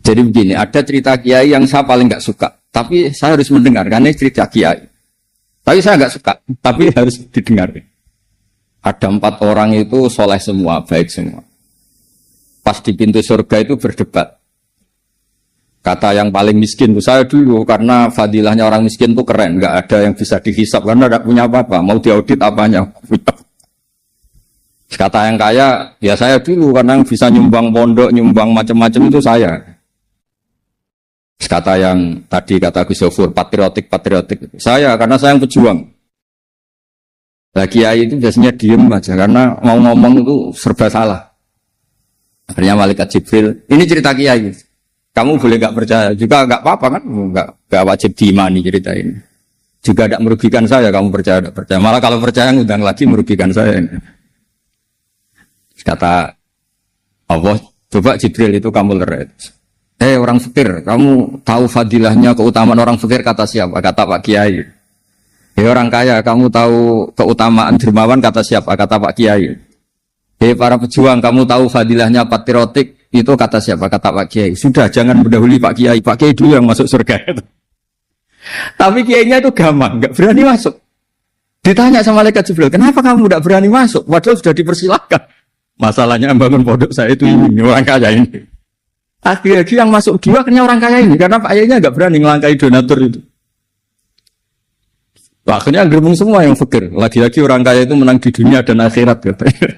Jadi begini, ada cerita kiai yang saya paling nggak suka, tapi saya harus mendengar karena cerita kiai. Tapi saya nggak suka, tapi harus didengar. Ada 4 orang itu soleh semua, baik semua. Pas di pintu surga itu berdebat. Kata yang paling miskin itu saya dulu, karena fadilahnya orang miskin itu keren, nggak ada yang bisa dihisap karena nggak punya apa-apa, mau diaudit apanya. Kata yang kaya, ya saya dulu karena yang bisa nyumbang pondok, nyumbang macam-macam itu saya. Kata yang tadi kata Gus Zofur, patriotik. Saya karena saya yang pejuang. Lah kiai itu biasanya diem aja karena mau ngomong itu serba salah. Akhirnya malaikat Jibril, ini cerita kiai. Kamu boleh nggak percaya juga nggak apa-apa kan? Nggak wajib diimani cerita ini. Juga tidak merugikan saya kamu percaya tidak percaya. Malah kalau percaya ngundang lagi merugikan saya. Kata Allah, coba Jibril itu kamu leret. Orang fakir, kamu tahu fadilahnya keutamaan orang fakir kata siapa? Kata Pak Kiai. Orang kaya, kamu tahu keutamaan dermawan kata siapa? Kata Pak Kiai. Para pejuang, kamu tahu fadilahnya patriotik itu kata siapa? Kata Pak Kiai. Sudah, jangan mendahului Pak Kiai. Pak Kiai dulu yang masuk surga. Tapi Kiainya itu gampang, nggak berani masuk. Ditanya sama malaikat Jibril, kenapa kamu tidak berani masuk? Padahal sudah dipersilahkan. Masalahnya bangun pondok saya itu ini orang kaya ini. Akhirnya yang masuk dua akhirnya orang kaya ini karena Pak Ayahnya nggak berani melangkahi donatur itu. Akhirnya gerbong semua yang fakir. Lagi-lagi orang kaya itu menang di dunia dan akhirat katanya.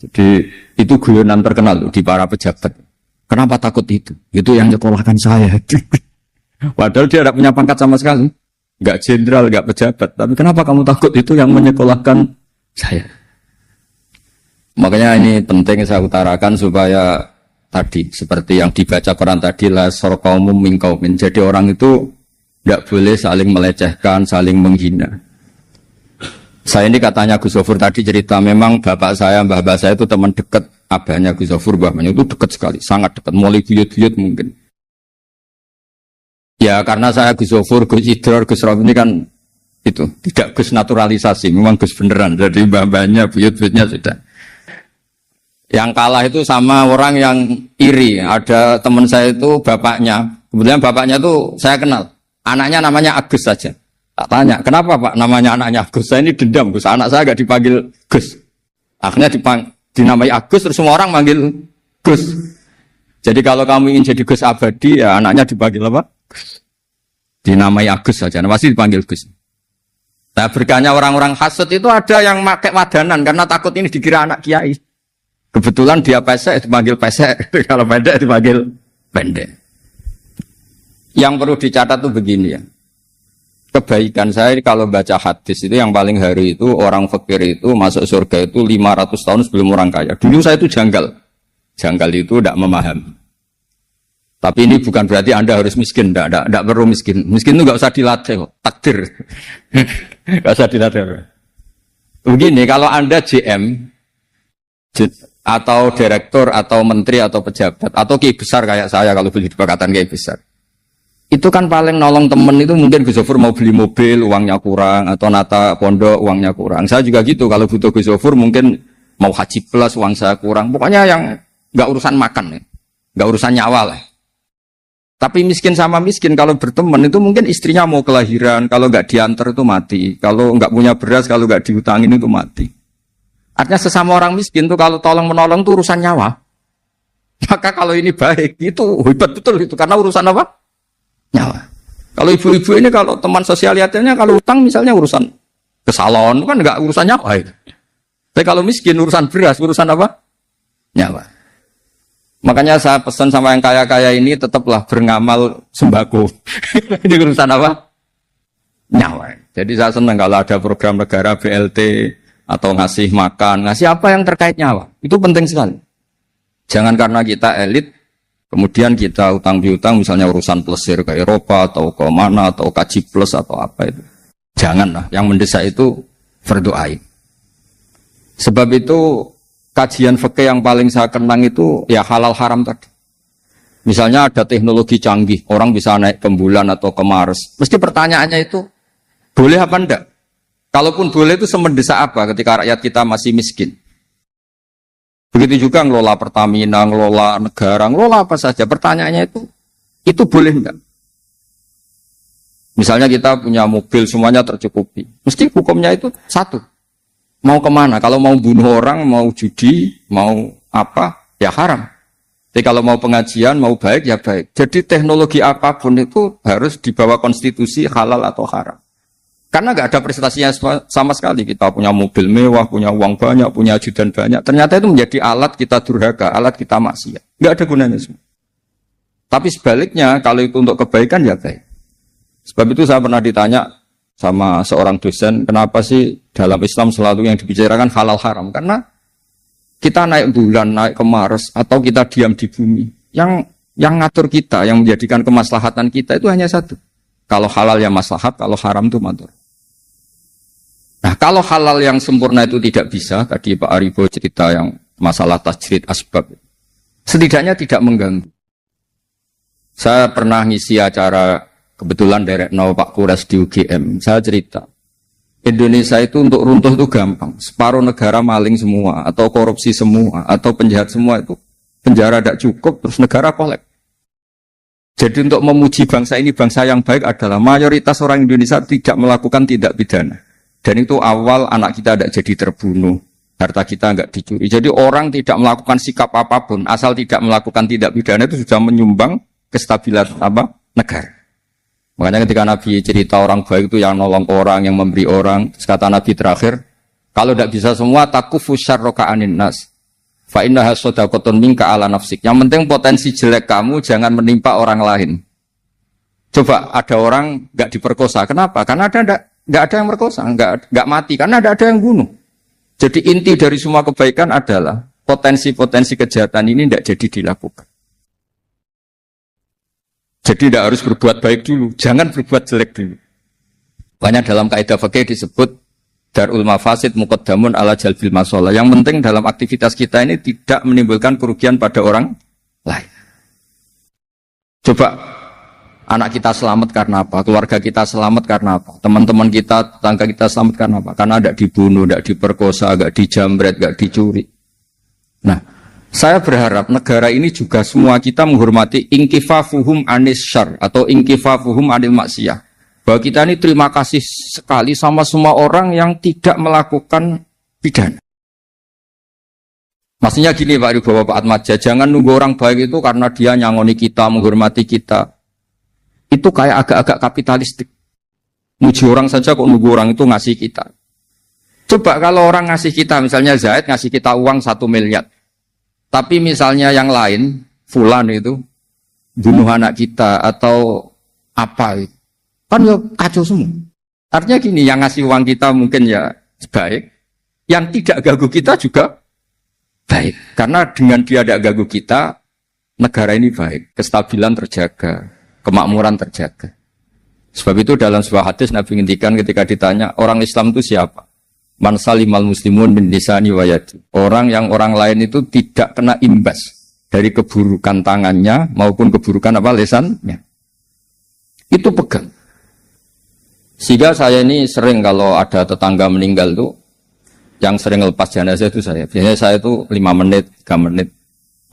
Jadi itu guyonan terkenal di para pejabat. Kenapa takut itu? Itu yang nyekolahkan saya. Padahal dia tidak punya pangkat sama sekali, nggak jenderal, nggak pejabat. Tapi kenapa kamu takut itu yang menyekolahkan saya? Makanya ini penting saya utarakan supaya tadi seperti yang dibaca Quran tadi la sorqaumum min qaumin. Jadi orang itu tidak boleh saling melecehkan, saling menghina. Saya ini katanya Gus Zofur tadi cerita memang bapak saya, mbah saya itu teman dekat abahnya Gus Zofur, mbahnya itu dekat sekali, sangat dekat, mulai buyut-buyut mungkin. Ya karena saya Gus Zofur, Gus Idror, Gus Rob ini kan itu tidak Gus naturalisasi, memang Gus beneran. Jadi mbah-mbahnya, buyut-buyutnya sudah. Yang kalah itu sama orang yang iri. Ada teman saya itu bapaknya. Kemudian bapaknya itu saya kenal. Anaknya namanya Agus saja. Tak tanya, kenapa Pak namanya anaknya Agus? Saya ini dendam Gus. Anak saya agak dipanggil Gus. Akhirnya dinamai Agus, terus semua orang manggil Gus. Jadi kalau kamu ingin jadi Gus abadi, ya anaknya dipanggil apa? Gus. Dinamai Agus saja. Pasti dipanggil Gus. Nah berkahnya orang-orang hasud itu ada yang pakai wadanan karena takut ini dikira anak kiai. Kebetulan dia pesek, dipanggil pesek. Kalau pendek, dipanggil pendek. Yang perlu dicatat tuh begini ya. Kebaikan saya kalau baca hadis itu yang paling hari itu orang fakir itu masuk surga itu 500 tahun sebelum orang kaya. Dulu saya itu janggal. Janggal itu tidak memahami. Tapi ini bukan berarti Anda harus miskin. Tidak perlu miskin. Miskin itu nggak usah dilatih kok. Takdir. Nggak usah dilatih. Begini, kalau Anda JM atau direktur atau menteri atau pejabat atau kiai besar kayak saya kalau beli dipakatan kiai besar itu kan paling nolong temen itu mungkin Gus Zofur mau beli mobil uangnya kurang atau nata pondok uangnya kurang. Saya juga gitu kalau butuh Gus Zofur mungkin mau haji plus uang saya kurang, pokoknya yang nggak urusan makan ya, nggak urusan nyawa lah. Tapi miskin sama miskin kalau berteman itu mungkin istrinya mau kelahiran, kalau nggak diantar itu mati, kalau nggak punya beras, kalau nggak diutangin itu mati. Artinya sesama orang miskin tuh kalau tolong menolong tuh urusan nyawa. Maka kalau ini baik itu hebat betul itu karena urusan apa? Nyawa. Kalau ibu-ibu ini kalau teman sosialitasnya kalau utang misalnya urusan ke salon kan enggak urusan nyawa itu. Tapi kalau miskin urusan beras, urusan apa? Nyawa. Makanya saya pesan sama yang kaya-kaya ini tetaplah beramal sembako. Ini urusan apa? Nyawa. Jadi saya senang kalau ada program negara BLT atau ngasih makan, ngasih apa yang terkait nyawa. Itu penting sekali. Jangan karena kita elit, kemudian kita utang piutang, misalnya urusan plesir ke Eropa, atau ke mana, atau kaji plus, atau apa itu. Janganlah, yang mendesak itu fardhu ain. Sebab itu, kajian fikih yang paling saya kenang itu, ya halal haram tadi. Misalnya ada teknologi canggih, orang bisa naik ke bulan atau ke Mars. Mesti pertanyaannya itu, boleh apa enggak? Kalaupun boleh itu semendesak apa ketika rakyat kita masih miskin? Begitu juga ngelola Pertamina, ngelola negara, ngelola apa saja. Pertanyaannya itu boleh enggak? Misalnya kita punya mobil semuanya tercukupi. Mesti hukumnya itu satu. Mau kemana? Kalau mau bunuh orang, mau judi, mau apa, ya haram. Jadi kalau mau pengajian, mau baik, ya baik. Jadi teknologi apapun itu harus dibawa konstitusi halal atau haram. Karena nggak ada prestasinya sama sekali. Kita punya mobil mewah, punya uang banyak, punya ajudan banyak. Ternyata itu menjadi alat kita durhaka, alat kita maksiat. Nggak ada gunanya semua. Tapi sebaliknya, kalau itu untuk kebaikan, ya baik. Sebab itu saya pernah ditanya sama seorang dosen, kenapa sih dalam Islam selalu yang dibicarakan halal haram? Karena kita naik bulan, naik ke Mars, atau kita diam di bumi. Yang ngatur kita, yang menjadikan kemaslahatan kita itu hanya satu. Kalau halal ya maslahat, kalau haram itu matur. Nah, kalau halal yang sempurna itu tidak bisa, tadi Pak Aribo cerita yang masalah tajrid asbab, setidaknya tidak mengganggu. Saya pernah ngisi acara, kebetulan derek Pak Kures di UGM, saya cerita, Indonesia itu untuk runtuh itu gampang, separuh negara maling semua, atau korupsi semua, atau penjahat semua itu, penjara tidak cukup, terus negara kolek. Jadi untuk memuji bangsa ini, bangsa yang baik adalah mayoritas orang Indonesia tidak melakukan tindak pidana. Dan itu awal anak kita tidak jadi terbunuh, harta kita enggak dicuri. Jadi orang tidak melakukan sikap apapun, asal tidak melakukan tindak pidana itu sudah menyumbang kestabilan negara. Makanya ketika Nabi cerita orang baik itu yang nolong orang, yang memberi orang, kata Nabi terakhir, kalau tidak bisa semua, takufu syarroka anin nas, fa innaha shadaqatun minka ala nafsik. Yang penting potensi jelek kamu jangan menimpa orang lain. Coba ada orang enggak diperkosa, kenapa? Karena nggak ada yang merkosa, nggak mati, karena ada yang bunuh. Jadi inti dari semua kebaikan adalah potensi-potensi kejahatan ini tidak jadi dilakukan. Jadi tidak harus berbuat baik dulu, jangan berbuat jelek dulu. Banyak dalam kaidah fikih disebut darul mafasid muqaddamun ala jalbil masalah. Yang penting dalam aktivitas kita ini tidak menimbulkan kerugian pada orang lain. Coba anak kita selamat karena apa? Keluarga kita selamat karena apa? Teman-teman kita, tetangga kita selamat karena apa? Karena tidak dibunuh, tidak diperkosa, tidak dijamret, tidak dicuri. Nah, saya berharap negara ini juga semua kita menghormati inkifafuhum anis syar atau inkifafuhum anil maksiyah. Bahwa kita ini terima kasih sekali sama semua orang yang tidak melakukan pidana. Maksudnya gini Pak Ridho, Pak Atmaja, jangan nunggu orang baik itu karena dia nyangoni kita, menghormati kita. Itu kayak agak-agak kapitalistik. Muji orang saja kok nunggu orang itu ngasih kita. Coba kalau orang ngasih kita, misalnya Zaid ngasih kita uang 1 miliar. Tapi misalnya yang lain, Fulan itu, bunuh anak kita atau apa itu. Kan ya kacau semua. Artinya gini, yang ngasih uang kita mungkin ya baik. Yang tidak ganggu kita juga baik. Karena dengan dia tidak ganggu kita, negara ini baik. Kestabilan terjaga. Kemakmuran terjaga. Sebab itu dalam sebuah hadis Nabi ngendikan ketika ditanya orang Islam itu siapa? Man salimal muslimun min lisani wa yadi. Orang yang orang lain itu tidak kena imbas dari keburukan tangannya maupun keburukan lisannya. Itu pegang. Sehingga saya ini sering kalau ada tetangga meninggal tuh yang sering lepas jenazah itu saya. Biasanya saya itu 5 menit, 3 menit.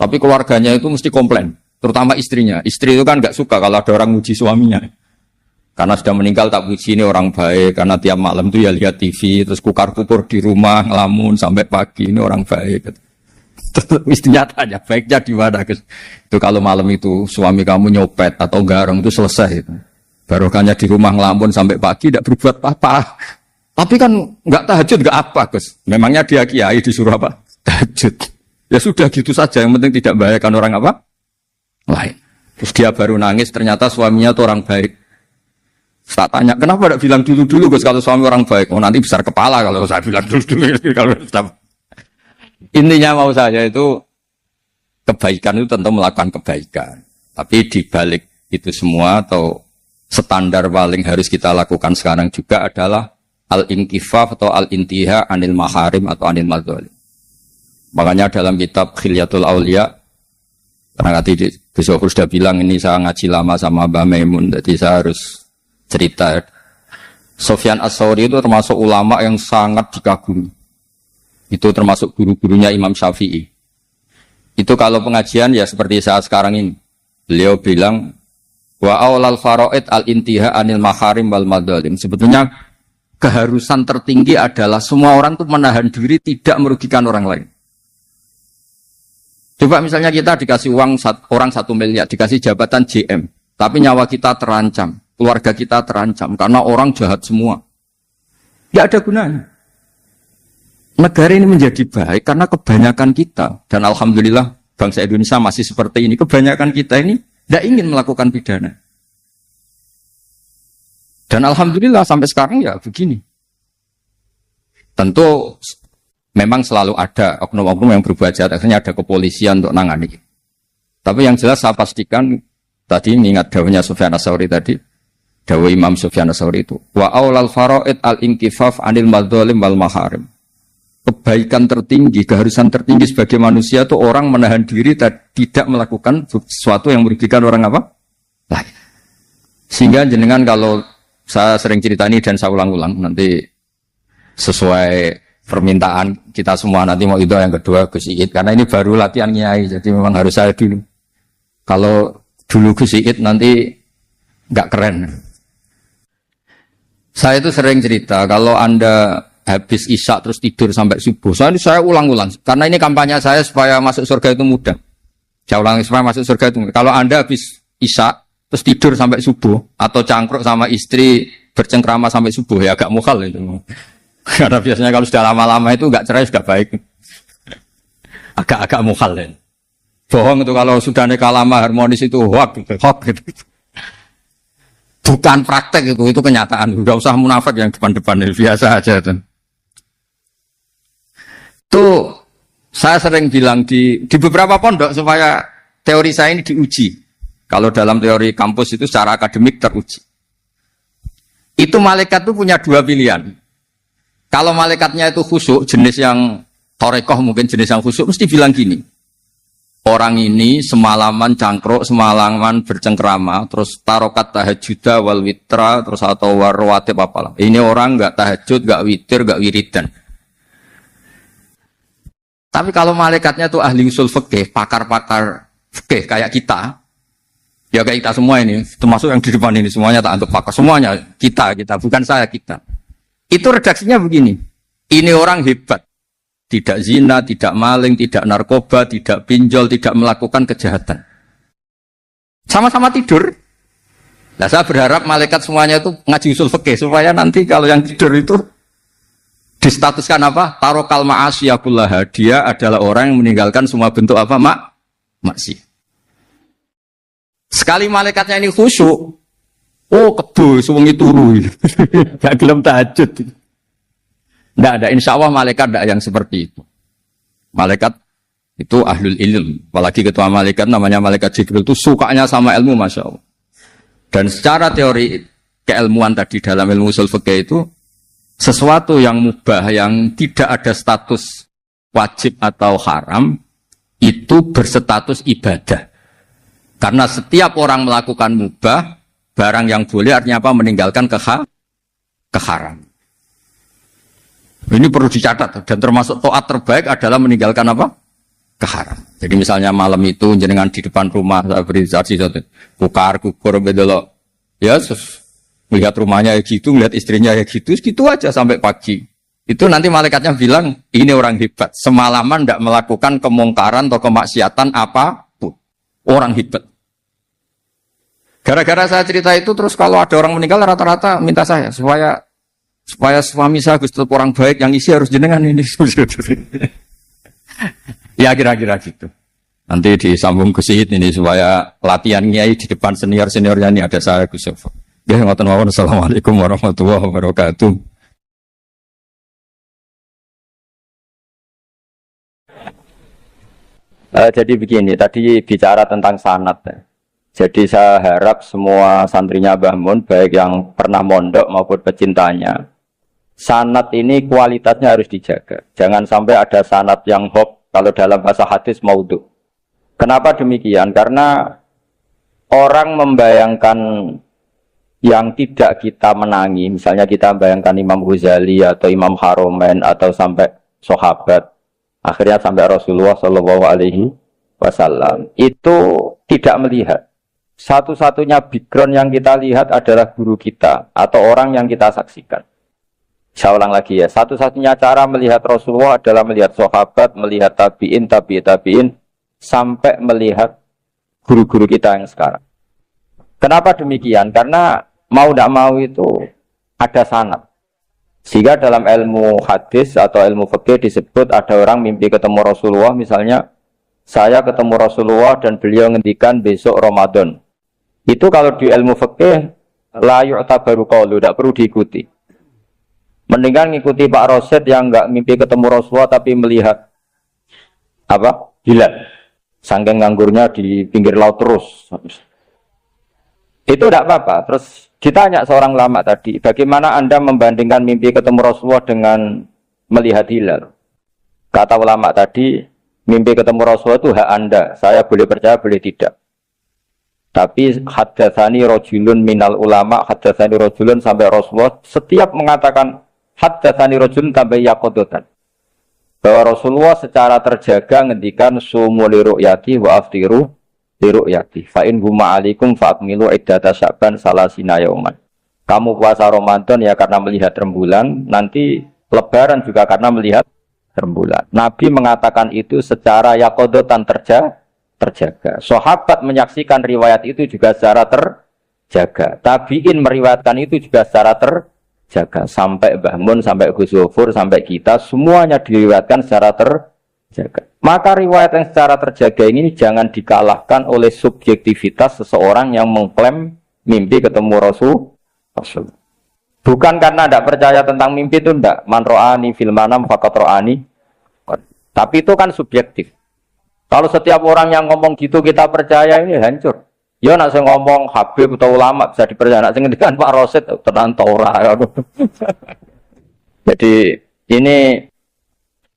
Tapi keluarganya itu mesti komplain. Terutama istrinya. Istri itu kan nggak suka kalau ada orang muji suaminya. Karena sudah meninggal tak puji ini orang baik. Karena tiap malam itu ya lihat TV. Terus kukar-kukur di rumah, ngelamun sampai pagi. Ini orang baik. Terus istrinya tanya, baiknya di mana? Itu kalau malam itu suami kamu nyopet atau garong itu selesai. Barokahnya di rumah ngelamun sampai pagi tidak berbuat apa-apa. Tapi kan nggak tahajud nggak apa Gus. Memangnya dia kiai disuruh apa? Tahajud. Ya sudah gitu saja. Yang penting tidak membahayakan orang apa? Lain. Terus dia baru nangis, ternyata suaminya itu orang baik. Saya tanya, kenapa tidak bilang dulu Gus kalau suami orang baik? Oh nanti besar kepala kalau saya bilang dulu. Intinya mau saya itu kebaikan itu tentu melakukan kebaikan. Tapi di balik itu semua atau standar paling harus kita lakukan sekarang juga adalah al-inkifaf atau al-intiha anil maharim atau anil madzalim. Makanya dalam kitab Khilyatul Aulia, karena tadi besok sudah bilang ini saya ngaji lama sama Mbah Maimun, jadi saya harus cerita. Sofyan As-Sauri itu termasuk ulama yang sangat dikagumi. Itu termasuk guru-gurunya Imam Syafi'i. Itu kalau pengajian ya seperti saat sekarang ini. Beliau bilang wa aulal faraid al intiha anil maharim wal madzalim. Sebetulnya keharusan tertinggi adalah semua orang tuh menahan diri tidak merugikan orang lain. Coba misalnya kita dikasih uang orang 1 miliar, dikasih jabatan JM, tapi nyawa kita terancam, keluarga kita terancam, karena orang jahat semua. Tidak ada gunanya. Negara ini menjadi baik karena kebanyakan kita, dan alhamdulillah bangsa Indonesia masih seperti ini, kebanyakan kita ini tidak ingin melakukan pidana. Dan alhamdulillah sampai sekarang ya begini. Tentu memang selalu ada oknum-oknum yang berbuat jahat, akhirnya ada kepolisian untuk nangani. Tapi yang jelas saya pastikan, tadi mengingat dawuhnya Sufyan Ats-Tsauri tadi, dawuh Imam Sufyan Ats-Tsauri itu, wa aulal faraid al-inkifaf anil madzalim wal maharim. Kebaikan tertinggi, keharusan tertinggi sebagai manusia itu orang menahan diri tidak melakukan sesuatu yang merugikan orang apa? Lain. Sehingga jenengan kalau saya sering cerita ini dan saya ulang-ulang, nanti sesuai permintaan kita semua nanti mau itu yang kedua Gus Iit, karena ini baru latihan nyai, jadi memang harus saya dulu. Kalau dulu Gus Iit nanti nggak keren. Saya itu sering cerita kalau Anda habis isya terus tidur sampai subuh. Saya ulang-ulang karena ini kampanye saya supaya masuk surga itu mudah. Saya ulangi supaya masuk surga itu mudah. Kalau Anda habis isya terus tidur sampai subuh atau cangkruk sama istri bercengkrama sampai subuh ya agak mukhal itu. Karena biasanya kalau sudah lama-lama itu enggak cerai sudah baik. Agak-agak mukhal ya. Bohong itu kalau sudah nikah lama harmonis itu hoak gitu. Bukan praktek itu kenyataan. Enggak usah munafik yang depan-depan ini, biasa aja itu. Tuh saya sering bilang di beberapa pondok supaya teori saya ini diuji. Kalau dalam teori kampus itu secara akademik teruji. Itu malaikat itu punya 2 pilihan. Kalau malaikatnya itu khusyuk, jenis yang torekoh mungkin jenis yang khusyuk, mesti bilang gini. Orang ini semalaman cangkruk, semalaman bercengkrama, terus tarokat tahajjuda wal witra, terus atau warwatib apalah. Ini orang enggak tahajud, enggak witir, enggak wiridan. Tapi kalau malaikatnya itu ahli usul fikih, pakar-pakar fikih kayak kita, ya kayak kita semua ini, termasuk yang di depan ini semuanya tak anggap pakar, semuanya kita, bukan saya, kita. Itu redaksinya begini, ini orang hebat, tidak zina, tidak maling, tidak narkoba, tidak pinjol, tidak melakukan kejahatan. Sama-sama tidur. Nah, saya berharap malaikat semuanya itu ngaji usul fikih, supaya nanti kalau yang tidur itu distatuskan apa? Tarokal ma'asyiyakullaha, dia adalah orang yang meninggalkan semua bentuk apa? Maksiat. Sekali malaikatnya ini khusyuk, oh kebo, suwengi turu, gak gelem tahajud. Tidak ada, insya Allah malaikat tidak yang seperti itu. Malaikat itu ahlul ilm, apalagi ketua malaikat namanya malaikat Jibril itu sukanya sama ilmu, masya Allah. Dan secara teori keilmuan tadi dalam ilmu usul fikih itu sesuatu yang mubah, yang tidak ada status wajib atau haram, itu berstatus ibadah. Karena setiap orang melakukan mubah, barang yang boleh artinya apa? Meninggalkan keharam. Ini perlu dicatat, dan termasuk taat terbaik adalah meninggalkan apa? Keharam. Jadi misalnya malam itu jenengan di depan rumah, saya beri saksi satu, kukur bedelok, ya melihat rumahnya ya gitu, melihat istrinya ya gitu aja sampai pagi. Itu nanti malaikatnya bilang, ini orang hebat, semalaman tidak melakukan kemungkaran atau kemaksiatan apapun. Orang hebat. Gara-gara saya cerita itu, terus kalau ada orang meninggal rata-rata minta saya supaya suami saya tetap orang baik, yang isi harus jenengan ini. Ya kira-kira gitu. Nanti disambung ke Syihid ini supaya latihan nyai di depan senior-seniornya ini ada saya Gus Sofa. Ya, ngoten mawon. Assalamualaikum warahmatullahi wabarakatuh. Jadi begini, tadi bicara tentang sanad. Jadi saya harap semua santrinya Mbah Mun, baik yang pernah mondok maupun pecintanya, sanad ini kualitasnya harus dijaga. Jangan sampai ada sanad yang hoax, kalau dalam bahasa hadis maudhu. Kenapa demikian? Karena orang membayangkan yang tidak kita menangi, misalnya kita membayangkan Imam Ghazali atau Imam Haromen atau sampai sahabat, akhirnya sampai Rasulullah Shallallahu Alaihi wasallam itu tidak melihat. Satu-satunya background yang kita lihat adalah guru kita atau orang yang kita saksikan. Saya ulang lagi ya, satu-satunya cara melihat Rasulullah adalah melihat sahabat, melihat tabi'in, tabi'in, sampai melihat guru-guru kita yang sekarang. Kenapa demikian? Karena mau tidak mau itu ada sanad. Sehingga dalam ilmu hadis atau ilmu fikih disebut ada orang mimpi ketemu Rasulullah, misalnya saya ketemu Rasulullah dan beliau ngendikan besok Ramadan. Itu kalau di ilmu fikih la yu'tabaru qaulu, tidak perlu diikuti. Mendingan ngikuti Pak Rosid yang enggak mimpi ketemu Rasulullah tapi melihat apa? Hilal. Saking nganggurnya di pinggir laut terus. Itu tidak apa-apa. Terus ditanya seorang ulama tadi, bagaimana Anda membandingkan mimpi ketemu Rasulullah dengan melihat hilal? Kata ulama tadi, mimpi ketemu Rasulullah itu hak Anda. Saya boleh percaya, boleh tidak. Tapi haddatsani rajulun minal ulama, haddatsani rajulun sampai Rasulullah setiap mengatakan haddatsani rajulun tambah yaqadatan. Bahwa Rasulullah secara terjaga ngendikan sumu li ru'yati wa aftiru li ru'yati. Fa in huma alaikum fa akmilu iddata sya'ban salasina yauman. Kamu puasa Ramadan ya karena melihat rembulan, nanti lebaran juga karena melihat rembulan. Nabi mengatakan itu secara yaqadatan terjaga. Sahabat menyaksikan riwayat itu juga secara terjaga. Tabi'in meriwayatkan itu juga secara terjaga. Sampai Mbah Mun, sampai Gus Zofur, sampai kita, semuanya diriwayatkan secara terjaga. Maka riwayat yang secara terjaga ini jangan dikalahkan oleh subjektivitas seseorang yang mengklaim mimpi ketemu Rasul. Bukan karena tidak percaya tentang mimpi itu, tidak. Man ro'ani fil manam faqat ro'ani. Tapi itu kan subjektif. Kalau setiap orang yang ngomong gitu kita percaya, ini hancur. Ya nak saya ngomong Habib atau ulama bisa dipercaya. Nak saya ngendikan Pak Rosid tenang tora. Jadi ini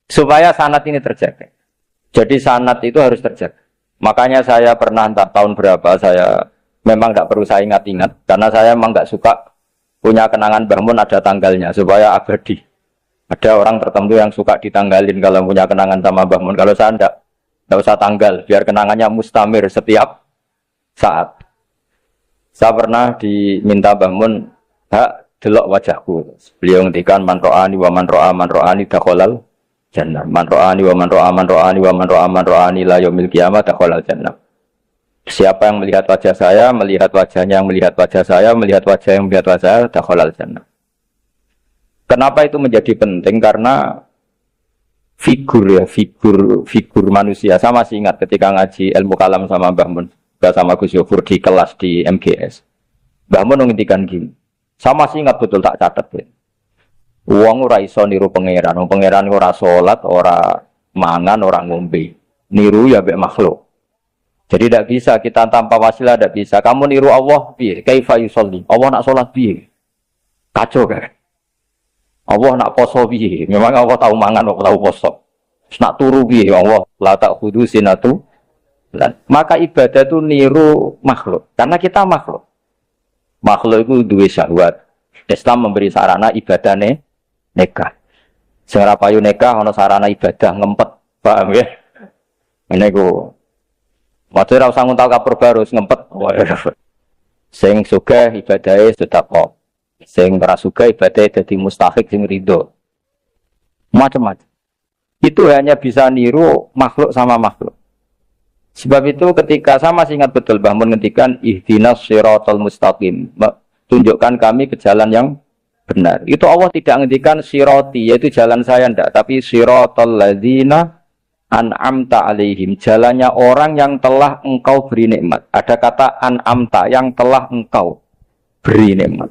supaya sanad ini terjaga. Jadi sanad itu harus terjaga. Makanya saya pernah entah tahun berapa saya memang tidak perlu saya ingat-ingat karena saya memang nggak suka punya kenangan Mbah Mun ada tanggalnya supaya abadi. Ada orang tertentu yang suka ditanggalin kalau punya kenangan sama Mbah Mun. Kalau saya tidak usah tanggal, biar kenangannya mustamir setiap saat. Saya pernah diminta Mbah Mun, hak delok wajahku. Beliau ngendikan man ro'ani wa man ro'ani dakhalal jannah. Man ro'ani wa man ro'ani la yaumil qiyamah dakhalal jannah. Siapa yang melihat wajah saya, melihat wajahnya yang melihat wajah saya, melihat wajah yang melihat wajah saya, dakhalal jannah. Kenapa itu menjadi penting? Karena figur manusia. Saya masih ingat ketika ngaji ilmu kalam sama Mbah Mun, sama Gus Zofur di kelas di MGS. Mbah Mun ngendikan gini. Saya masih ingat betul, tak catat ya. Wong ora iso niru pangeran. Wong pangeran ora salat, ora mangan, ora ngombe. Niru ya mbek makhluk. Jadi tidak bisa kita tanpa wasilah, tidak bisa. Kamu niru Allah piye? Kaifa yusolli? Allah nak salat piye? Kacau kan? Allah nak poso piye? Memang Allah tahu mangan, Allah tahu poso. Nak turu piye? Allah la ta'khudhu sinatu. Maka ibadah itu niru makhluk. Karena kita makhluk. Makhluk itu duwe syahwat. Islam memberi sarana ibadah nikah. Sing ora payu nikah ana sarana ibadah ngempet. Paham ya? Ngene iku. Wae ora usah nguntal kapur barus ngempet. Sing sugih ibadahe sedekah. Sing ora sugih ibadahe dadi mustahik sing ridho. Macam-macam. Itu hanya bisa niru makhluk sama makhluk. Sebab itu ketika saya masih ingat betul Mbah Mun ngendikan ihdinas shiratal mustaqim, tunjukkan kami ke jalan yang benar. Itu Allah tidak ngendikan sirati, yaitu jalan saya ndak, tapi shiratal ladzina an'amta alaihim, jalannya orang yang telah engkau beri nikmat. Ada kata an'amta, yang telah engkau beri nikmat.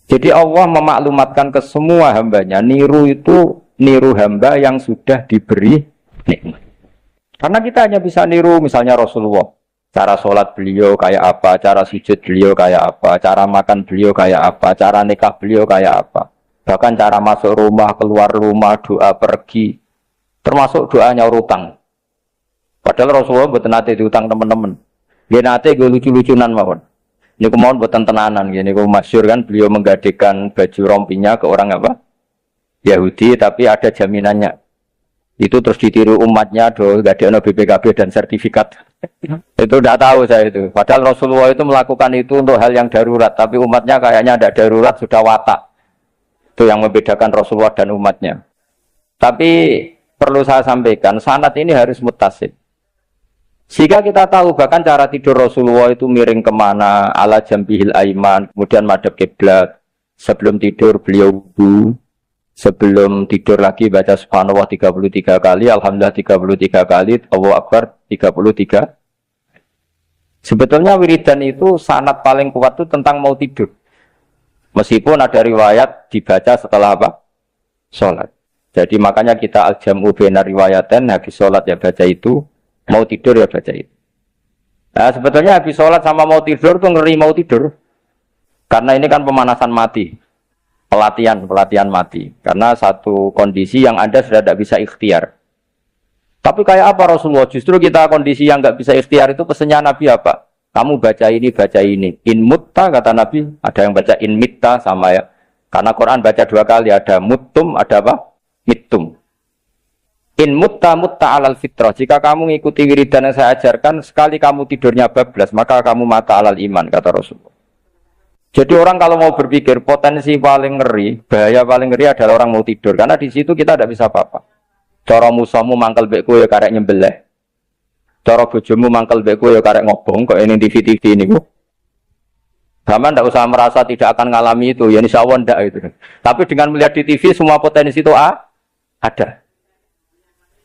Jadi Allah memaklumatkan ke semua hambanya, niru itu niru hamba yang sudah diberi nikmat. Karena kita hanya bisa niru misalnya Rasulullah. Cara sholat beliau kayak apa, cara sujud beliau kayak apa, cara makan beliau kayak apa, cara nikah beliau kayak apa. Bahkan cara masuk rumah, keluar rumah, doa pergi. Termasuk doa nyaur utang. Padahal Rasulullah buat nate diutang teman-teman. Dia nate gue lucu-lucunan mawon. Ini kemauan buatan tenanan. Ini gue masyhur kan beliau menggadekan baju rompinya ke orang apa? Yahudi, tapi ada jaminannya. Itu terus ditiru umatnya, gak ada BPKB dan sertifikat. Itu tidak tahu saya itu. Padahal Rasulullah itu melakukan itu untuk hal yang darurat, tapi umatnya kayaknya tidak darurat, sudah watak. Itu yang membedakan Rasulullah dan umatnya. Tapi perlu saya sampaikan, sanad ini harus muttasil. Sehingga kita tahu bahkan cara tidur Rasulullah itu miring kemana, ala jambihil aiman, kemudian madhab kiblat. Sebelum tidur beliau wudu, sebelum tidur lagi baca subhanallah 33 kali, alhamdulillah 33 kali, Allahu akbar 33. Sebetulnya wiridan itu sanad paling kuat itu tentang mau tidur. Meskipun ada riwayat dibaca setelah apa? Sholat. Jadi makanya kita al-jam'u baina riwayaten, habis sholat ya baca itu, mau tidur ya baca itu. Nah sebetulnya habis sholat sama mau tidur tuh ngeri mau tidur. Karena ini kan pemanasan mati, pelatihan mati. Karena satu kondisi yang Anda sudah tidak bisa ikhtiar. Tapi kayak apa Rasulullah? Justru kita kondisi yang nggak bisa ikhtiar itu pesannya Nabi apa? Kamu baca ini, baca ini. In mutta kata Nabi, ada yang baca in mitta sama ya. Karena Quran baca 2 kali, ada muttum, ada apa? Mittum. In mutta alal fitrah. Jika kamu mengikuti wiridan yang saya ajarkan, sekali kamu tidurnya bablas, maka kamu mata alal iman, kata Rasulullah. Jadi orang kalau mau berpikir potensi paling ngeri, bahaya paling ngeri adalah orang mau tidur. Karena di situ kita tidak bisa apa-apa. Cara musuhmu mangkel mbek kowe ya karek nyembelih. Cara bojomu mangkel mbek kowe ya karek ngobong kok ini TV-TV niku. Sama ndak usah merasa tidak akan ngalami itu, ya insyaallah ndak itu. Tapi dengan melihat di TV semua potensi itu ada.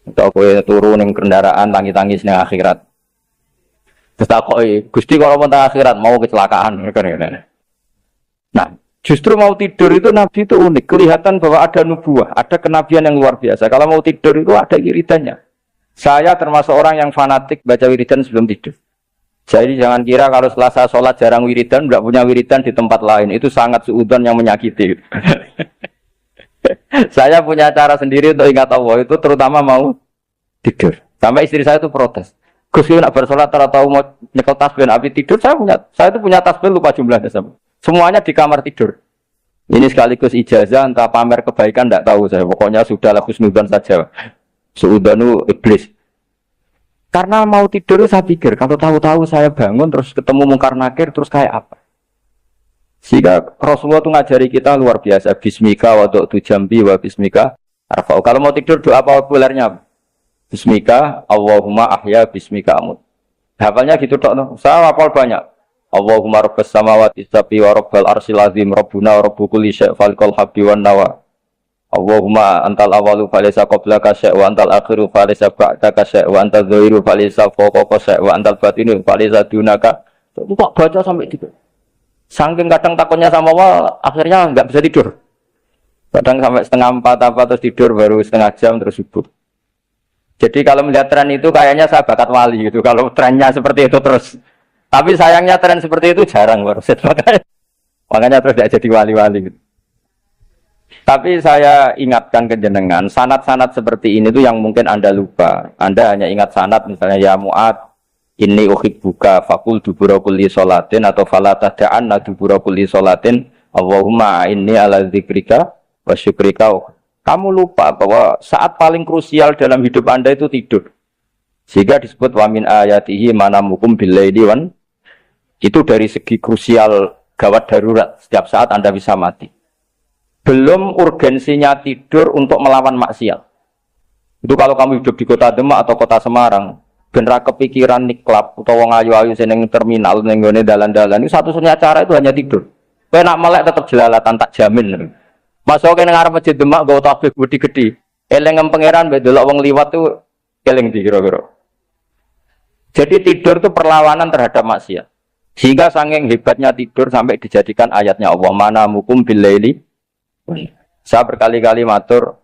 Untuk kowe turu ning kendaraan tangi-tangis ning akhirat. Terus takoki, Gusti kalau mau teng akhirat mau kecelakaan kan. Nah, justru mau tidur itu Nabi itu unik. Kelihatan bahwa ada nubuah, ada kenabian yang luar biasa. Kalau mau tidur itu ada wiridannya. Saya termasuk orang yang fanatik baca wiridan sebelum tidur. Jadi jangan kira kalau setelah saya sholat jarang wiridan, tidak punya wiridan di tempat lain. Itu sangat suudzon yang menyakiti. Saya punya cara sendiri untuk ingat Allah itu terutama mau tidur. Sampai istri saya itu protes. Gus, nak bersolat tahu mau nyekel tasbih api tidur. Saya itu punya tasbih lupa jumlahnya sama. Semuanya di kamar tidur. Ini sekaligus ijazah, entah pamer kebaikan, tidak tahu saya. Pokoknya sudahlah husnudzon saja. Suudzonu iblis. Karena mau tidur saya pikir, kalau tahu-tahu saya bangun terus ketemu mungkar nakir, terus kayak apa? Sehingga Rasulullah itu ngajari kita luar biasa. Bismika wa du'tu jambi wa bismika arfa'u. Kalau mau tidur doa populernya Bismika Allahumma ahya bismika amut. Hafalnya gitu tok. Saya hafal banyak. Allahumma rabbas samawati sab'i wa rabbal arsyil azim rabbuna wa rabbu kulli syai' falikal habbi wan nawa. Allahumma antal awalu falaysa qablaka syai' wa antal akhiru falaysa ba'daka syai' wa antal dhahiru falaysa fawqaka syai' wa antal batinu falaysa dunaka. Itu kok baca sampai tidur. Saking kadang takutnya sama Allah, akhirnya enggak bisa tidur. Kadang sampai 3:30 apa terus tidur baru setengah jam terus subuh. Jadi kalau melihat tren itu kayaknya saya bakat wali gitu. Kalau trennya seperti itu terus. Tapi sayangnya tren seperti itu jarang Warsid. Makanya terus tidak jadi wali-wali gitu. Tapi saya ingatkan ke jenengan, sanad-sanad seperti ini tuh yang mungkin Anda lupa. Anda hanya ingat sanad misalnya ya Mu'ad, inni uhibbuka faqul dubura kulli sholatin atau fala tad'anna dubura kulli sholatin Allahumma inni ala dzikrika wa syukrika. Kamu lupa bahwa saat paling krusial dalam hidup Anda itu tidur. Sehingga disebut wa min ayatihi manamukum billaili wan. Itu dari segi krusial gawat darurat, setiap saat Anda bisa mati. Belum urgensinya tidur untuk melawan maksiat. Itu kalau kamu hidup di kota Demak atau kota Semarang, bener kepikiran niklap atau wong ayu-ayu seneng terminal ning ngene dalan-dalan, itu satu-satunya cara itu hanya tidur. Kowe nak melek tetep jelalatan tak jamin. Masuk ke ngarep masjid Demak nggo tasbih gede-gede. Eling pangeran mbek delok wong liwat tuh eling di kira-kira. Jadi tidur itu perlawanan terhadap maksiat. Sehingga saking hebatnya tidur sampai dijadikan ayatnya Allah mana mukum billaili. Saya berkali-kali matur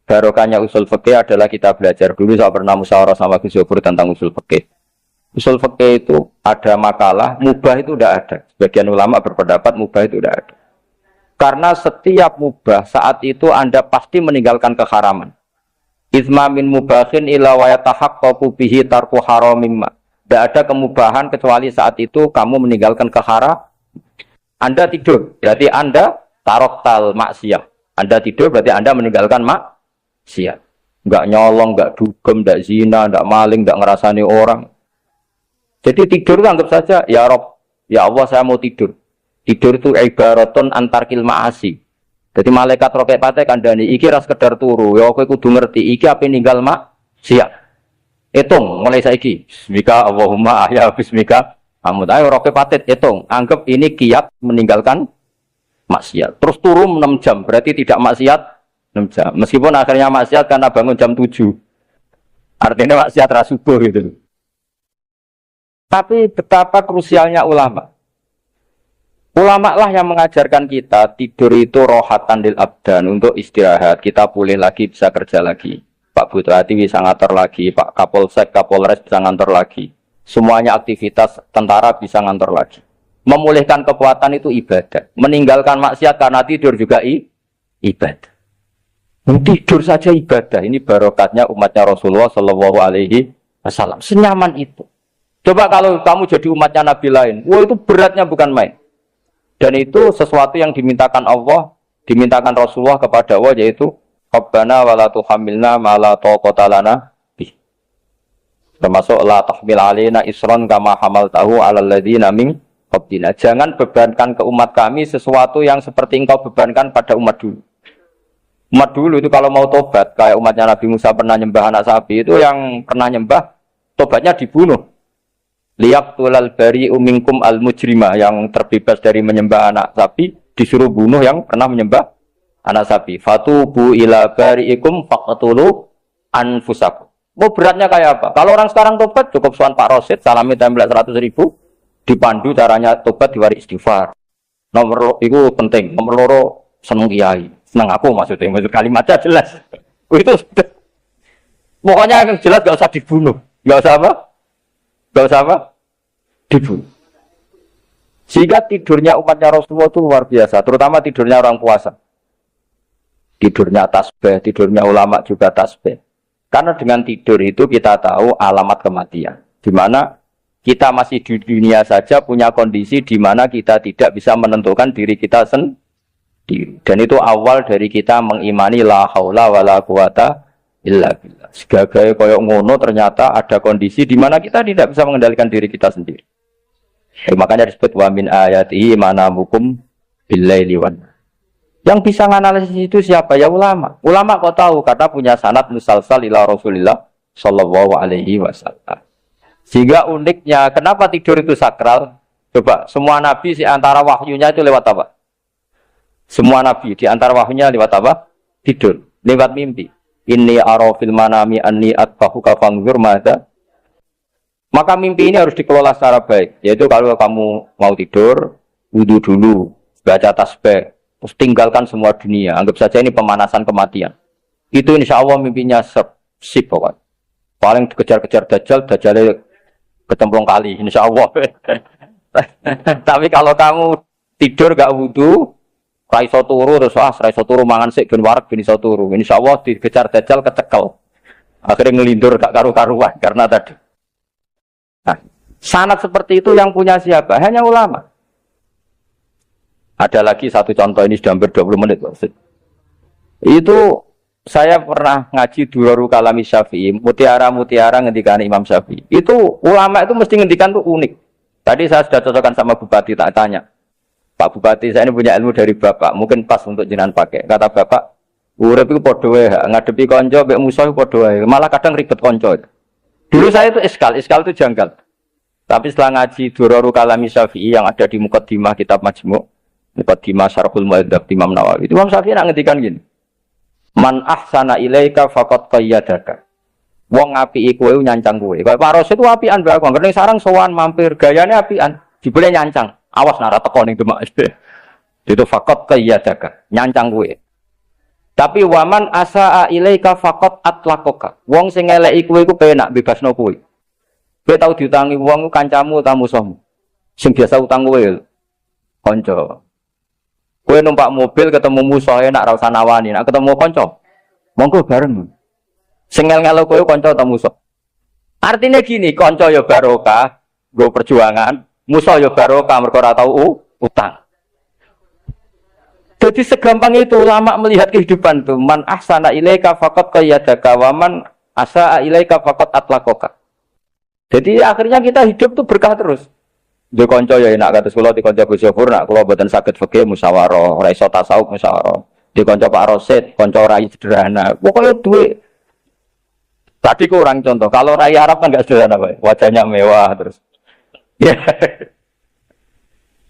barokahnya usul fikih adalah kita belajar dulu. Saya pernah musyawarah sama Gus Yobur tentang usul fikih. Usul fikih itu ada makalah mubah itu tidak ada. Sebagian ulama berpendapat mubah itu tidak ada. Karena setiap mubah saat itu Anda pasti meninggalkan keharaman. Izma min mubahin ila wa yatahaqqaqu bihi tarku haramimma. Tidak ada kemubahan kecuali saat itu kamu meninggalkan kehara. Anda tidur, berarti Anda taroktal maksiyah. Anda tidur berarti Anda meninggalkan maksiat. Enggak nyolong, enggak dugem, enggak zina, enggak maling, enggak ngerasani orang. Jadi tidur itu anggap saja, ya Rob, ya Allah saya mau tidur. Tidur itu ibaratun antarkil ma'asi. Jadi malaikat roket pate kandhani iki ra sekedar turu, ya kowe kudu ngerti iki ape ninggal mak siap. Hitung mulai saiki. Bismika Allahumma ahya bismika. Amun ayo roket pate hitung, anggap ini kiat meninggalkan maksiat. Terus turu 6 jam, berarti tidak maksiat 6 jam. Meskipun akhirnya maksiat karena bangun jam 7. Artinya maksiat ra subuh gitu. Tapi betapa krusialnya ulama. Ulama lah yang mengajarkan kita tidur itu rohatan lil abdan, untuk istirahat. Kita pulih lagi, bisa kerja lagi. Pak Bupati bisa ngantor lagi, Pak Kapolsek, Kapolres bisa ngantor lagi. Semuanya aktivitas tentara bisa ngantor lagi. Memulihkan kekuatan itu ibadah. Meninggalkan maksiat karena tidur juga ibadah. Tidur saja ibadah. Ini barokatnya umatnya Rasulullah Shallallahu Alaihi Wasallam. Senyaman itu. Coba kalau kamu jadi umatnya Nabi lain, wah itu beratnya bukan main. Dan itu sesuatu yang dimintakan Allah, dimintakan Rasulullah kepada Allah, yaitu Rabbana wa la tuhammilna ma la taqata lana bih. Termasuk la tahmil alaina isran kama hamaltahu 'alal ladzina min qablina. Jangan bebankan ke umat kami sesuatu yang seperti engkau bebankan pada umat dulu. Umat dulu itu kalau mau tobat, kayak umatnya Nabi Musa pernah nyembah anak sapi, itu yang pernah nyembah, tobatnya dibunuh. Liyaqtulal bari'u minkum al-mujrimah, yang terbebas dari menyembah anak sapi disuruh bunuh yang pernah menyembah anak sapi. Fatubu ila bari'ikum faqtulu anfusakum. Mau beratnya kayak apa? Kalau orang sekarang tobat cukup soal Pak Rosid, salami template 100.000, dipandu caranya tobat diwari istighfar. Nomor itu penting. Nomor loro seneng kiai, seneng aku maksudnya, maksud kalimatnya jelas. Itu pokoknya yang jelas gak usah dibunuh, gak usah apa? Gak usah apa? Dibunuh. Sehingga tidurnya umatnya Rasulullah itu luar biasa. Terutama tidurnya orang puasa. Tidurnya tasbih, tidurnya ulama juga tasbih. Karena dengan tidur itu kita tahu alamat kematian. Di mana kita masih di dunia saja punya kondisi di mana kita tidak bisa menentukan diri kita sendiri. Dan itu awal dari kita mengimani la haula wala quwata illa billah. Segagai koyok ngono ternyata ada kondisi di mana kita tidak bisa mengendalikan diri kita sendiri. Makanya disebut wa min ayatihi manamukum billaili wan. Yang bisa menganalisis itu siapa? Ya ulama. Ulama kok tahu karena punya sanad musalsal ila Rasulillah sallallahu alaihi wasallam. Sehingga uniknya kenapa tidur itu sakral? Coba semua nabi di antara wahyunya itu lewat apa? Semua nabi di antara wahyunya lewat apa? Tidur, lewat mimpi. Inni arafil manami anni atbahuka fanzur madza. Maka mimpi ini harus dikelola secara baik. Yaitu kalau kamu mau tidur, wudu dulu, baca tasbih, terus tinggalkan semua dunia. Anggap saja ini pemanasan kematian. Itu insya Allah mimpinya sip pokoknya. Paling dikejar-kejar dajjal, dajjalnya kecemplung kali, insya Allah. Tapi kalau kamu tidur gak wudu, raiso turu terus raiso turu mangan sik ben wareg ben iso turu. Insyaallah dikejar dajjal kecekel. Akhirnya ngelindur gak karu-karuan karena tadi. Nah, sanad seperti itu yang punya siapa? Hanya ulama. Ada lagi satu contoh, ini sudah hampir 20 menit. Itu saya pernah ngaji Durarul Kalami Syafi'i, mutiara-mutiara ngendikan Imam Syafi'i. Itu ulama itu mesti ngendikan tuh unik. Tadi saya sudah cocokkan sama Bupati, tak tanya. Pak Bupati, saya ini punya ilmu dari Bapak, mungkin pas untuk jenengan pakai. Kata Bapak, urip iku padha wae, ngadepi kanca mek musuh padha wae, malah kadang ribet kanca. Dulu saya itu iskal itu janggal. Tapi setelah ngaji Durarul Kalami Syafi'i yang ada di Muqaddimah kitab Majmu', Muqaddimah Syarhul Mu'adzab Imam Nawawi. Itu Imam Syafi'i nak ngendikan gini. Man ahsana ilaika faqad qayyadaka. Wong apiki kowe nyancang kowe. Kayak Pak Rosid itu apian bae kok. Ngene sarang sowan mampir, gayane apian, jebule nyancang. Awas nara teko ning Demak SD. Itu faqat qayyadaka, nyancang kowe. Tapi waman asaa ilaika faqat atlaqaka. Wong sing eleki kowe iku penak bebasno kowe. Kowe tau diutangi wong kancamu ta musuhmu. Sing biasa utang kowe kanca. Kowe numpak mobil ketemu musuh enak ra usah nawani, nek ketemu kanca monggo bareng. Sing ngel-ngelo kowe kanca ta musuh. Artinya gini, kanca ya barokah, nggo perjuangan. Musuh ya barokah mergo ora tau utang. Jadi segampang itu ulama melihat kehidupan tuh. Man ahsana ilaika faqad qayyadaka wa man asaa ilaika faqad atlaqaka. Jadi akhirnya kita hidup tuh berkah terus. Di konco ya enak kata kula di konco Gus Yofur nak kula mboten saged fikih musyawarah, ora iso tasawuf musyawarah. Di konco Pak Rosid, konco rai sederhana. Pokoknya duit. Tadi kurang contoh. Kalau rai Arab kan enggak sederhana, Pak. Wajahnya mewah terus. Ya.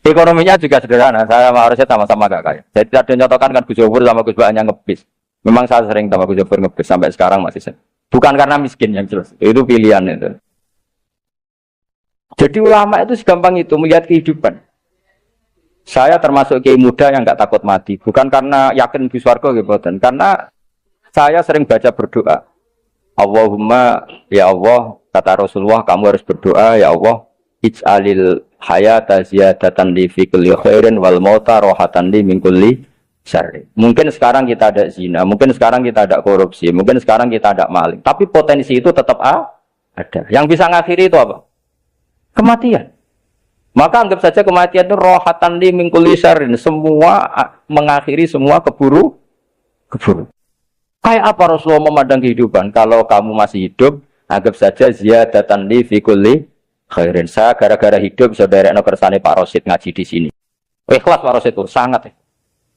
Ekonominya juga sederhana. Saya sama Rosid sama-sama gak kaya. Jadi ada nyontohkan kan Gus Yofur sama Gus Baknya ngebis. Memang saya sering sama Gus Yofur ngebis sampai sekarang masih sering. Bukan karena miskin yang jelas. Itu pilihan itu. Jadi ulama itu segampang itu melihat kehidupan. Saya termasuk kiai muda yang nggak takut mati, bukan karena yakin di surga gitu, karena saya sering baca berdoa. Allahumma ya Allah, kata Rasulullah, kamu harus berdoa ya Allah, ij'alil hayata ziyadatan li fi kulli khairin wal mauta rohatan li min kulli syarri. Mungkin sekarang kita ada zina, mungkin sekarang kita ada korupsi, mungkin sekarang kita ada maling, tapi potensi itu tetap ada. Yang bisa ngakhiri itu apa? Kematian. Maka anggap saja kematian itu rohatan li min kulli syarrin, semua mengakhiri semua keburu. Kayak apa Rasulullah memandang kehidupan? Kalau kamu masih hidup, anggap saja ziyadatan li fi kulli khairin. Saya gara-gara hidup saudara kersane Pak Rosid ngaji di sini. Ikhlas Pak Rosid itu sangat.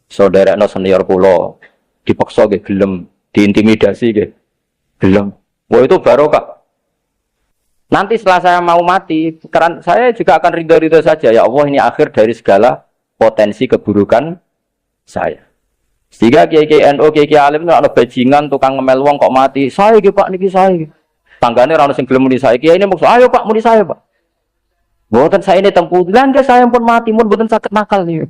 Saudara senior kula dipaksa nggih gelem, diintimidasi nggih gelem. Wah itu barokah. Nanti setelah saya mau mati, karena saya juga akan ridho-ridho saja. Ya Allah, ini akhir dari segala potensi keburukan saya. Sehingga kiai-kiai NU, kiai-kiai alim itu ada bajingan, tukang ngemel wong kok mati. Saya gitu Pak, niki saya. Tanggane ora ono sing gelem muni saya. Kiai ini maksud, ayo Pak, muni saya Pak. Mboten saya ini tempuh. Langga saya pun mati, mun mboten saged nakal niku.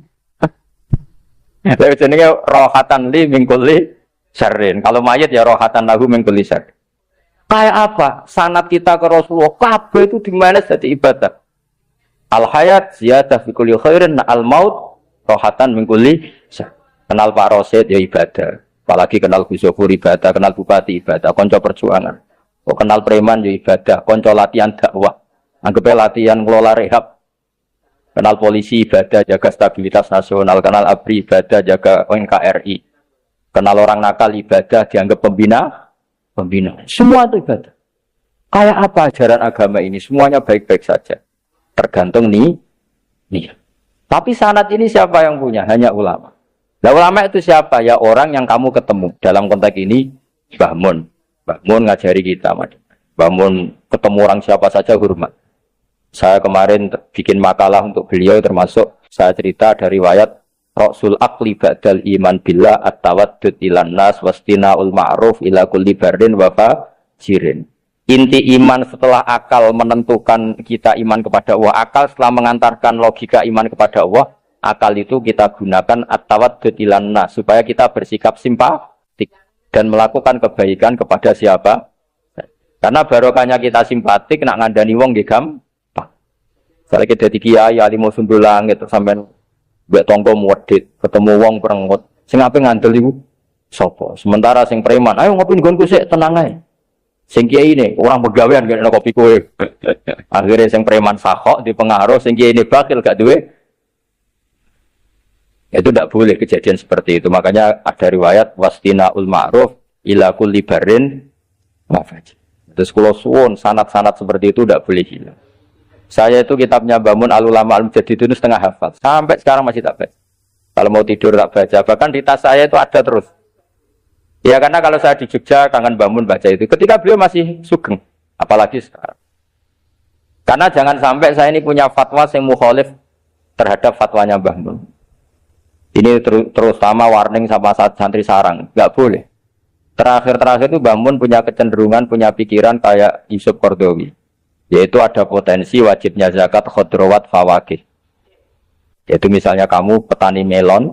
Lha jenenge rohatan li min kulli syarrin. Kalau mayit ya rohatan lahu min kulli syarrin. Kayak apa? Sanad kita ke Rasulullah kabeh itu dimana jadi ibadah. Al hayat ziyadah fi kulli khairin, al maut rohatan min kulli syarrin. Kenal Pak Rosid ya ibadah. Apalagi kenal Gus Yofur ibadah, kenal Bupati ibadah, konco perjuangan. Kok kenal preman ya ibadah, konco latihan dakwah. Anggapnya latihan ngelola rehab. Kenal polisi ibadah, jaga stabilitas nasional. Kenal ABRI ibadah, jaga NKRI. Kenal orang nakal ibadah, dianggap pembina. Semua itu ibadah. Kayak apa ajaran agama ini? Semuanya baik-baik saja. Tergantung nih. Tapi sanad ini siapa yang punya? Hanya ulama. Nah ulama itu siapa? Ya orang yang kamu ketemu. Dalam konteks ini Mbah Mun. Mbah Mun ngajari kita. Mbah Mun ketemu orang siapa saja hormat. Saya kemarin bikin makalah untuk beliau, termasuk saya cerita dari riwayat Rasul akli ba'dal iman billah at-tawaddud ilan nas wastina'ul ma'ruf ila kulli barin wa fajirin. Inti iman setelah akal menentukan kita iman kepada Allah, akal setelah mengantarkan logika iman kepada Allah, akal itu kita gunakan at-tawaddud ilan nas supaya kita bersikap simpatik dan melakukan kebaikan kepada siapa. Karena barokahnya kita simpatik nak ngandani wong nggih gampang. Saya kita dadi kiai alim sundulang gitu sampean mbek tonggo muwedhit, ketemu wong perengut. Sing ape ngandel iku sapa? Sementara sing preman, ayo ngopi nggonku sik tenang ae. Sing kiai ini orang pegawean gak ada kopi kowe. Akhirnya sing preman sakok dipengaruh, sing kiai ini bakil gak duwe. Itu tidak boleh kejadian seperti itu. Makanya ada riwayat wastina'ul ma'ruf ila kulli barin wa fajir. Terus kalau suwun sanad-sanad seperti itu tidak boleh hilang. Saya itu kitabnya Bangun Al-Ulama Al-Mujadid itu setengah hafal. Sampai sekarang masih tak baca. Kalau mau tidur tak baca. Bahkan di tas saya itu ada terus. Ya karena kalau saya di Jogja kangen Bangun baca itu. Ketika beliau masih sugeng. Apalagi sekarang. Karena jangan sampai saya ini punya fatwa yang mukhalif terhadap fatwanya Bangun. Ini terutama warning sama santri sarang. Nggak boleh. Terakhir itu Bangun punya kecenderungan, punya pikiran kayak Yusuf Qaradawi. Yaitu ada potensi wajibnya zakat khodrowat fawakih. Yaitu misalnya kamu petani melon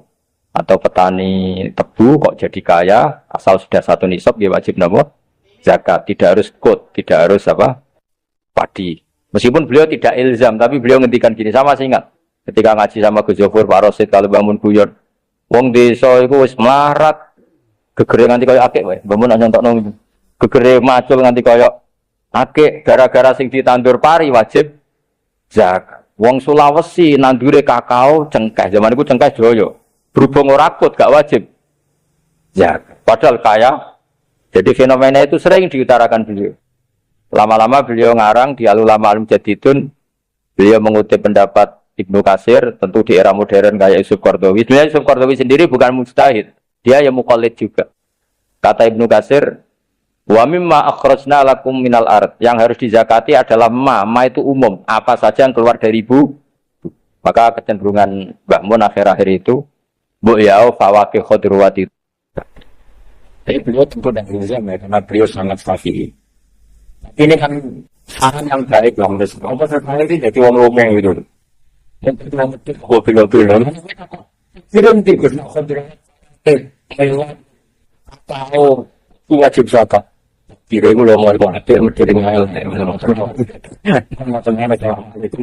atau petani tebu kok jadi kaya asal sudah satu nisab ya wajib napa zakat, tidak harus kut, tidak harus padi. Meskipun beliau tidak ilzam tapi beliau ngendikan gini, sama masih ingat ketika ngaji sama Gus Yofur Pak Rosid kalau bangun guyon wong desa iku wis melarat gegere nganti kaya akeh wae bangun nyontokno itu gegere macul nganti kaya akeh gara-gara sing ditandur pari wajib zakat. Wong Sulawesi nandure kakao cengkeh. Zaman iku cengkeh joyo. Berhubung ora akut gak wajib. Ya, padahal kaya. Jadi fenomena itu sering diutarakan beliau. Lama-lama beliau ngarang di Al-Ulama Al-Mujaddidun, beliau mengutip pendapat Ibnu Katsir, tentu di era modern kayak Yusuf Qaradawi. Sebenarnya Yusuf Qaradawi sendiri bukan mujtahid, dia yang muqallid juga. Kata Ibnu Katsir, wa mimma akhrajna lakum minal ard, yang harus dizakati adalah ma itu umum, apa saja yang keluar dari ibu. Maka kecenderungan Mbah Mun akhir-akhir itu bu ya'u fawaqih khudruwati. Tapi beliau tentu dan ilzam ya, karena beliau sangat fasih. Ini kan saran yang baik lah menurut saya. Apa sekarang ini jadi orang rumeng gitu. Yang kita ngetik mobil-mobil. Kirim tikus nak kontrol. Lewat atau wajib zakat. Kira itu loh mau dikoneksi mesti dengan macam-macam itu.